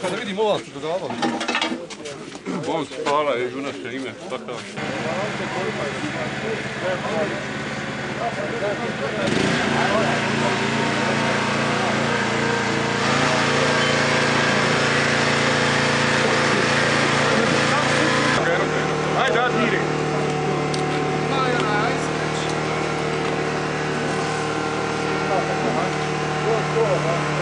Kada vidim ova su dodavali. On spala je u naše ime, takav. Ajde, Admiri! Go, go,